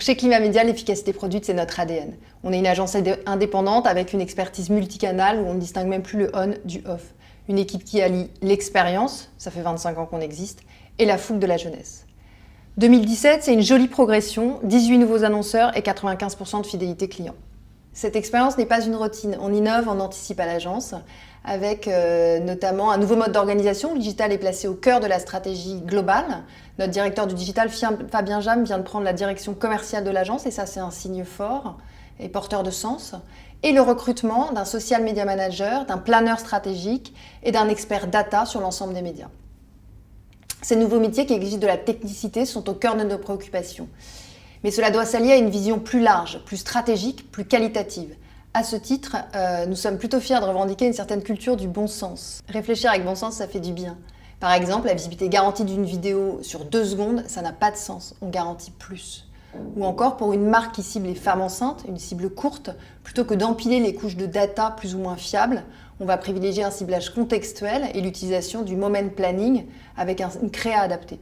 Chez Climat Média, l'efficacité produite, c'est notre ADN. On est une agence indépendante avec une expertise multicanale où on ne distingue même plus le on du off. Une équipe qui allie l'expérience, ça fait 25 ans qu'on existe, et la fougue de la jeunesse. 2017, c'est une jolie progression, 18 nouveaux annonceurs et 95% de fidélité client. Cette expérience n'est pas une routine, on innove, on anticipe à l'agence, avec notamment un nouveau mode d'organisation. Le digital est placé au cœur de la stratégie globale. Notre directeur du digital, Fabien Jam, vient de prendre la direction commerciale de l'agence, et ça c'est un signe fort et porteur de sens. Et le recrutement d'un social media manager, d'un planeur stratégique et d'un expert data sur l'ensemble des médias. Ces nouveaux métiers qui exigent de la technicité sont au cœur de nos préoccupations. Mais cela doit s'allier à une vision plus large, plus stratégique, plus qualitative. À ce titre, nous sommes plutôt fiers de revendiquer une certaine culture du bon sens. Réfléchir avec bon sens, ça fait du bien. Par exemple, la visibilité garantie d'une vidéo sur 2 secondes, ça n'a pas de sens, on garantit plus. Ou encore, pour une marque qui cible les femmes enceintes, une cible courte, plutôt que d'empiler les couches de data plus ou moins fiables, on va privilégier un ciblage contextuel et l'utilisation du moment planning avec une créa adaptée.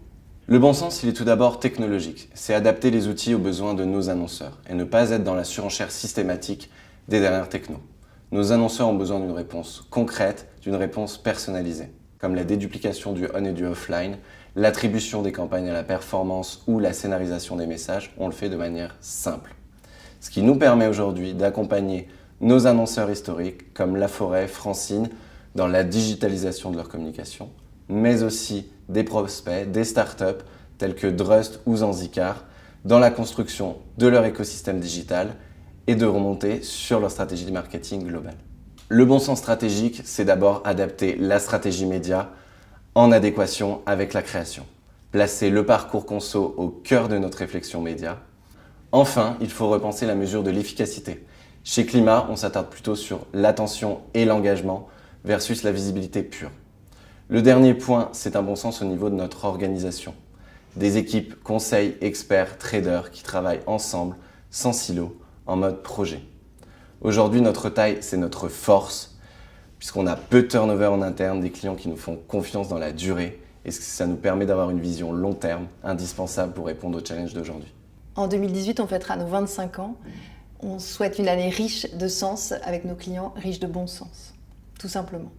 Le bon sens, il est tout d'abord technologique. C'est adapter les outils aux besoins de nos annonceurs et ne pas être dans la surenchère systématique des dernières technos. Nos annonceurs ont besoin d'une réponse concrète, d'une réponse personnalisée, comme la déduplication du on et du offline, l'attribution des campagnes à la performance ou la scénarisation des messages, on le fait de manière simple. Ce qui nous permet aujourd'hui d'accompagner nos annonceurs historiques comme Laforêt, Francine, dans la digitalisation de leur communication, mais aussi des prospects, des startups tels que Drust ou Zanzicar, dans la construction de leur écosystème digital et de remonter sur leur stratégie de marketing globale. Le bon sens stratégique, c'est d'abord adapter la stratégie média en adéquation avec la création. Placer le parcours conso au cœur de notre réflexion média. Enfin, il faut repenser la mesure de l'efficacité. Chez Climat, on s'attarde plutôt sur l'attention et l'engagement versus la visibilité pure. Le dernier point, c'est un bon sens au niveau de notre organisation. Des équipes conseils, experts, traders qui travaillent ensemble, sans silo, en mode projet. Aujourd'hui, notre taille, c'est notre force, puisqu'on a peu de turnover en interne, des clients qui nous font confiance dans la durée, et ça nous permet d'avoir une vision long terme, indispensable pour répondre aux challenges d'aujourd'hui. En 2018, on fêtera nos 25 ans. On souhaite une année riche de sens avec nos clients, riche de bon sens, tout simplement.